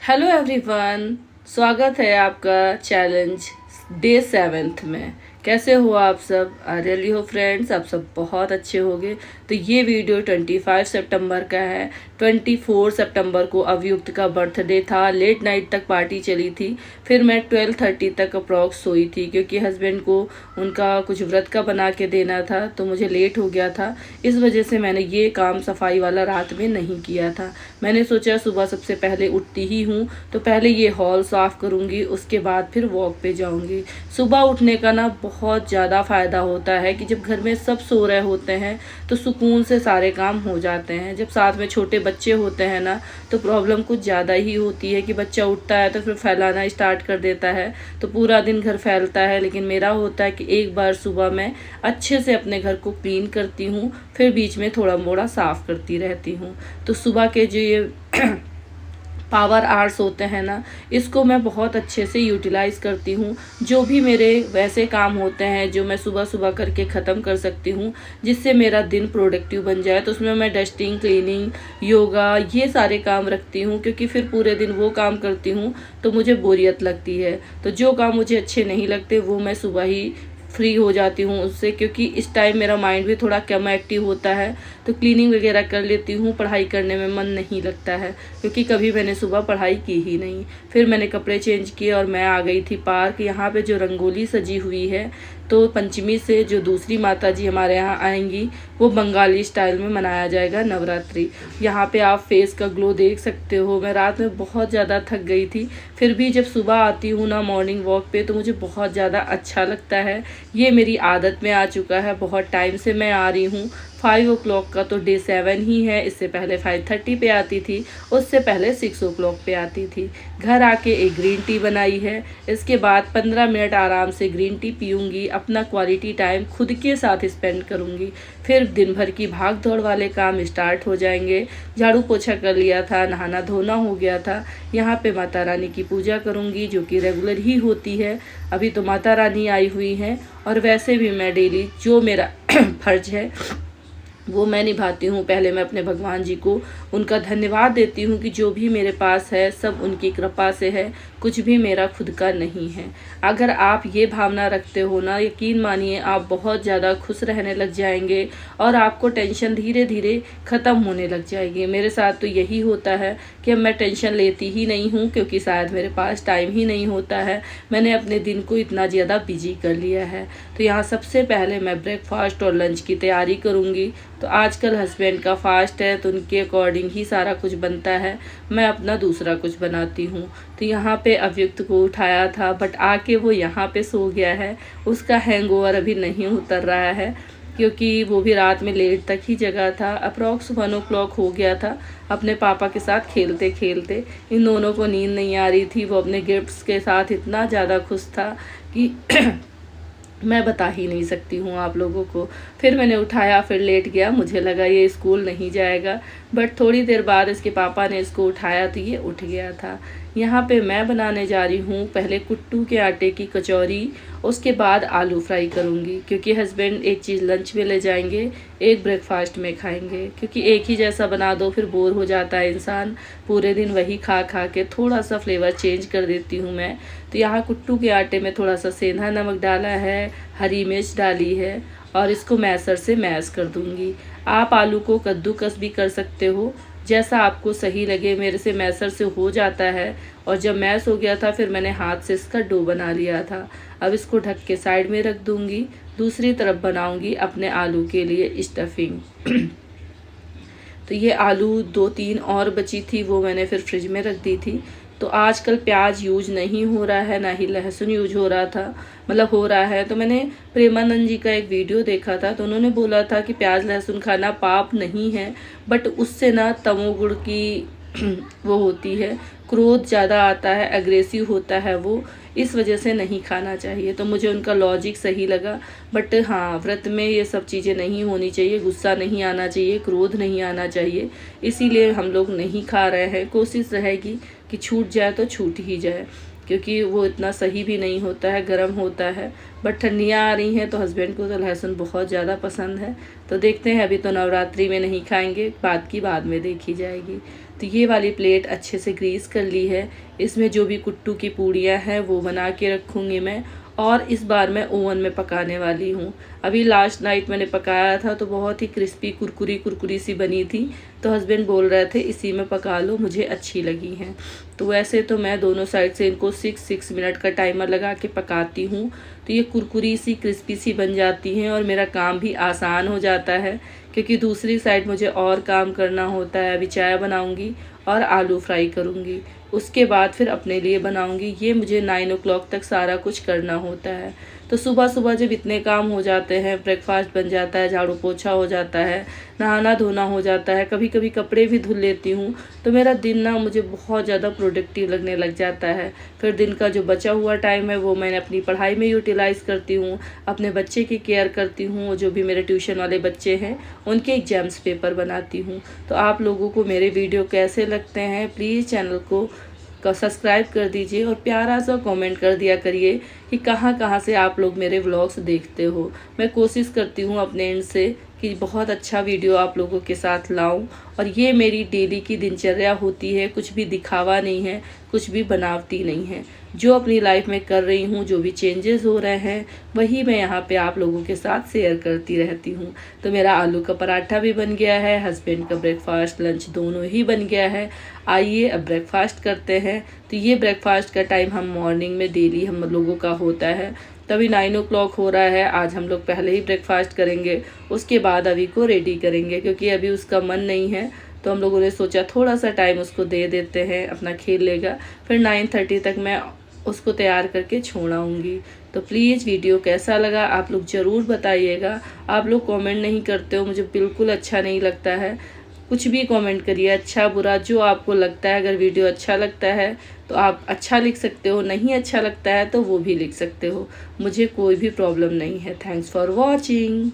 Hello everyone, स्वागत है आपका चैलेंज डे 7 में। कैसे हो आप सब? आई रियली हो फ्रेंड्स, आप सब बहुत अच्छे होंगे। तो ये वीडियो 25 सितंबर का है। 24 सितंबर को अभियुक्त का बर्थडे था। लेट नाइट तक पार्टी चली थी। फिर मैं 12:30 तक अप्रॉक्स सोई थी क्योंकि हस्बैंड को उनका कुछ व्रत का बना के देना था, तो मुझे लेट हो गया था। इस वजह से मैंने ये काम सफाई वाला रात में नहीं किया था। मैंने सोचा सुबह सबसे पहले उठती ही हूँ तो पहले ये हॉल साफ़ करूँगी, उसके बाद फिर वॉक पे जाऊँगी। सुबह उठने का ना बहुत ज़्यादा फ़ायदा होता है कि जब घर में सब सो रहे होते हैं तो सुकून से सारे काम हो जाते हैं। जब साथ में छोटे बच्चे होते हैं ना तो प्रॉब्लम कुछ ज़्यादा ही होती है कि बच्चा उठता है तो फिर फैलाना स्टार्ट कर देता है, तो पूरा दिन घर फैलता है। लेकिन मेरा होता है कि एक बार सुबह मैं अच्छे से अपने घर को क्लीन करती हूँ, फिर बीच में थोड़ा मोड़ा साफ़ करती रहती हूँ। तो सुबह के जो ये पावर आवर्स होते हैं ना, इसको मैं बहुत अच्छे से यूटिलाइज़ करती हूँ। जो भी मेरे वैसे काम होते हैं जो मैं सुबह सुबह करके ख़त्म कर सकती हूँ जिससे मेरा दिन प्रोडक्टिव बन जाए, तो उसमें मैं डस्टिंग, क्लीनिंग, योगा ये सारे काम रखती हूँ। क्योंकि फिर पूरे दिन वो काम करती हूँ तो मुझे बोरियत लगती है। तो जो काम मुझे अच्छे नहीं लगते वो मैं सुबह ही फ्री हो जाती हूँ उससे, क्योंकि इस टाइम मेरा माइंड भी थोड़ा कम एक्टिव होता है। तो क्लीनिंग वगैरह कर लेती हूँ। पढ़ाई करने में मन नहीं लगता है क्योंकि कभी मैंने सुबह पढ़ाई की ही नहीं। फिर मैंने कपड़े चेंज किए और मैं आ गई थी पार्क। यहाँ पे जो रंगोली सजी हुई है, तो पंचमी से जो दूसरी माता जी हमारे यहाँ आएंगी वो बंगाली स्टाइल में मनाया जाएगा नवरात्रि। यहाँ पे आप फेस का ग्लो देख सकते हो। मैं रात में बहुत ज़्यादा थक गई थी, फिर भी जब सुबह आती हूँ ना मॉर्निंग वॉक पे तो मुझे बहुत ज़्यादा अच्छा लगता है। ये मेरी आदत में आ चुका है, बहुत टाइम से मैं आ रही हूँ। 5 o'clock का तो डे 7 ही है। इससे पहले 5:30 पे आती थी, उससे पहले 6 o'clock पे आती थी। घर आके एक ग्रीन टी बनाई है। इसके बाद 15 मिनट आराम से ग्रीन टी पीऊँगी, अपना क्वालिटी टाइम खुद के साथ स्पेंड करूँगी। फिर दिन भर की भाग दौड़ वाले काम स्टार्ट हो जाएंगे। झाड़ू पोछा कर लिया था, नहाना धोना हो गया था। यहाँ पे माता रानी की पूजा करूँगी जो कि रेगुलर ही होती है। अभी तो माता रानी आई हुई हैं और वैसे भी मैं डेली जो मेरा फर्ज है वो मैं निभाती हूँ। पहले मैं अपने भगवान जी को उनका धन्यवाद देती हूँ कि जो भी मेरे पास है सब उनकी कृपा से है, कुछ भी मेरा खुद का नहीं है। अगर आप ये भावना रखते हो ना, यकीन मानिए आप बहुत ज़्यादा खुश रहने लग जाएंगे और आपको टेंशन धीरे धीरे ख़त्म होने लग जाएगी। मेरे साथ तो यही होता है कि अब मैं टेंशन लेती ही नहीं हूँ क्योंकि शायद मेरे पास टाइम ही नहीं होता है। मैंने अपने दिन को इतना ज़्यादा बिजी कर लिया है। तो यहाँ सबसे पहले मैं ब्रेकफास्ट और लंच की तैयारी करूँगी। तो आजकल हस्बैंड का फास्ट है तो उनके अकॉर्डिंग ही सारा कुछ बनता है, मैं अपना दूसरा कुछ बनाती हूँ। तो यहाँ पे अभियुक्त को उठाया था बट आके वो यहाँ पे सो गया है। उसका हैंगओवर अभी नहीं उतर रहा है क्योंकि वो भी रात में लेट तक ही जगा था। अप्रॉक्स 1 o'clock हो गया था अपने पापा के साथ खेलते खेलते। इन दोनों को नींद नहीं आ रही थी। वो अपने गिफ्ट्स के साथ इतना ज़्यादा खुश था कि मैं बता ही नहीं सकती हूँ आप लोगों को। फिर मैंने उठाया, फिर लेट गया। मुझे लगा ये स्कूल नहीं जाएगा, बट थोड़ी देर बाद इसके पापा ने इसको उठाया तो ये उठ गया था। यहाँ पे मैं बनाने जा रही हूँ पहले कुट्टू के आटे की कचौरी, उसके बाद आलू फ्राई करूँगी क्योंकि हस्बैंड एक चीज़ लंच में ले जाएंगे, एक ब्रेकफास्ट में खाएंगे। क्योंकि एक ही जैसा बना दो फिर बोर हो जाता है इंसान, पूरे दिन वही खा खा के। थोड़ा सा फ्लेवर चेंज कर देती हूँ मैं। तो यहाँ कुट्टू के आटे में थोड़ा सा सेंधा नमक डाला है, हरी मिर्च डाली है और इसको मैसर से मैश कर दूँगी। आप आलू को कद्दूकस भी कर सकते हो, जैसा आपको सही लगे। मेरे से मैसर से हो जाता है और जब मैश हो गया था फिर मैंने हाथ से इसका डो बना लिया था। अब इसको ढक के साइड में रख दूँगी। दूसरी तरफ बनाऊँगी अपने आलू के लिए स्टफिंग। तो ये आलू 2-3 और बची थी, वो मैंने फिर फ्रिज में रख दी थी। तो आजकल प्याज यूज नहीं हो रहा है, ना ही लहसुन यूज हो रहा था, मतलब हो रहा है। तो मैंने प्रेमानंद जी का एक वीडियो देखा था तो उन्होंने बोला था कि प्याज लहसुन खाना पाप नहीं है, बट उससे ना तमोगुण की वो होती है, क्रोध ज़्यादा आता है, एग्रेसिव होता है वो, इस वजह से नहीं खाना चाहिए। तो मुझे उनका लॉजिक सही लगा। बट हाँ, व्रत में ये सब चीज़ें नहीं होनी चाहिए, गुस्सा नहीं आना चाहिए, क्रोध नहीं आना चाहिए, इसीलिए हम लोग नहीं खा रहे हैं। कोशिश रहेगी कि छूट जाए तो छूट ही जाए क्योंकि वो इतना सही भी नहीं होता है, गर्म होता है। बट ठंडियाँ आ रही हैं तो हस्बैंड को तो लहसुन बहुत ज़्यादा पसंद है। तो देखते हैं, अभी तो नवरात्रि में नहीं खाएंगे, बात की बाद में देखी जाएगी। तो ये वाली प्लेट अच्छे से ग्रीस कर ली है। इसमें जो भी कुट्टू की पूड़ियाँ हैं वो बना के रखूँगी मैं, और इस बार मैं ओवन में पकाने वाली हूँ। अभी लास्ट नाइट मैंने पकाया था तो बहुत ही क्रिस्पी कुरकुरी कुरकुरी सी बनी थी, तो हस्बैंड बोल रहे थे इसी में पका लो, मुझे अच्छी लगी हैं। तो वैसे तो मैं दोनों साइड से इनको 6 मिनट का टाइमर लगा के पकाती हूँ, तो ये कुरकुरी सी क्रिस्पी सी बन जाती हैं और मेरा काम भी आसान हो जाता है, क्योंकि दूसरी साइड मुझे और काम करना होता है। अभी चाय बनाऊँगी और आलू फ्राई करूँगी, उसके बाद फिर अपने लिए बनाऊंगी। ये मुझे 9 o'clock तक सारा कुछ करना होता है। तो सुबह सुबह जब इतने काम हो जाते हैं, ब्रेकफास्ट बन जाता है, झाड़ू पोछा हो जाता है, नहाना धोना हो जाता है, कभी कभी कपड़े भी धुल लेती हूँ, तो मेरा दिन ना मुझे बहुत ज़्यादा प्रोडक्टिव लगने लग जाता है। फिर दिन का जो बचा हुआ टाइम है वो मैंने अपनी पढ़ाई में यूटिलाइज़ करती हूँ, अपने बच्चे की केयर करती हूँ, जो भी मेरे ट्यूशन वाले बच्चे हैं उनके एग्जाम्स पेपर बनाती हूँ। तो आप लोगों को मेरे वीडियो कैसे लगते हैं, प्लीज़ चैनल को सब्सक्राइब कर दीजिए और प्यारा सा कमेंट कर दिया करिए कि कहाँ कहाँ से आप लोग मेरे व्लॉग्स देखते हो। मैं कोशिश करती हूँ अपने एंड से कि बहुत अच्छा वीडियो आप लोगों के साथ लाऊं, और ये मेरी डेली की दिनचर्या होती है। कुछ भी दिखावा नहीं है, कुछ भी बनावटी नहीं है। जो अपनी लाइफ में कर रही हूँ, जो भी चेंजेस हो रहे हैं, वही मैं यहाँ पे आप लोगों के साथ शेयर करती रहती हूँ। तो मेरा आलू का पराठा भी बन गया है, हस्बैंड का ब्रेकफास्ट लंच दोनों ही बन गया है। आइए अब ब्रेकफास्ट करते हैं। तो ये ब्रेकफास्ट का टाइम हम मॉर्निंग में डेली हम लोगों का होता है। तभी 9 o'clock हो रहा है। आज हम लोग पहले ही ब्रेकफास्ट करेंगे, उसके बाद अभी को रेडी करेंगे, क्योंकि अभी उसका मन नहीं है, तो हम लोगों ने सोचा थोड़ा सा टाइम उसको दे देते हैं, अपना खेल लेगा। फिर 9:30 तक मैं उसको तैयार करके छोड़ आऊँगी। तो प्लीज़ वीडियो कैसा लगा आप लोग ज़रूर बताइएगा। आप लोग कमेंट नहीं करते हो, मुझे बिल्कुल अच्छा नहीं लगता है। कुछ भी कमेंट करिए, अच्छा बुरा जो आपको लगता है। अगर वीडियो अच्छा लगता है तो आप अच्छा लिख सकते हो, नहीं अच्छा लगता है तो वो भी लिख सकते हो, मुझे कोई भी प्रॉब्लम नहीं है। Thanks for watching.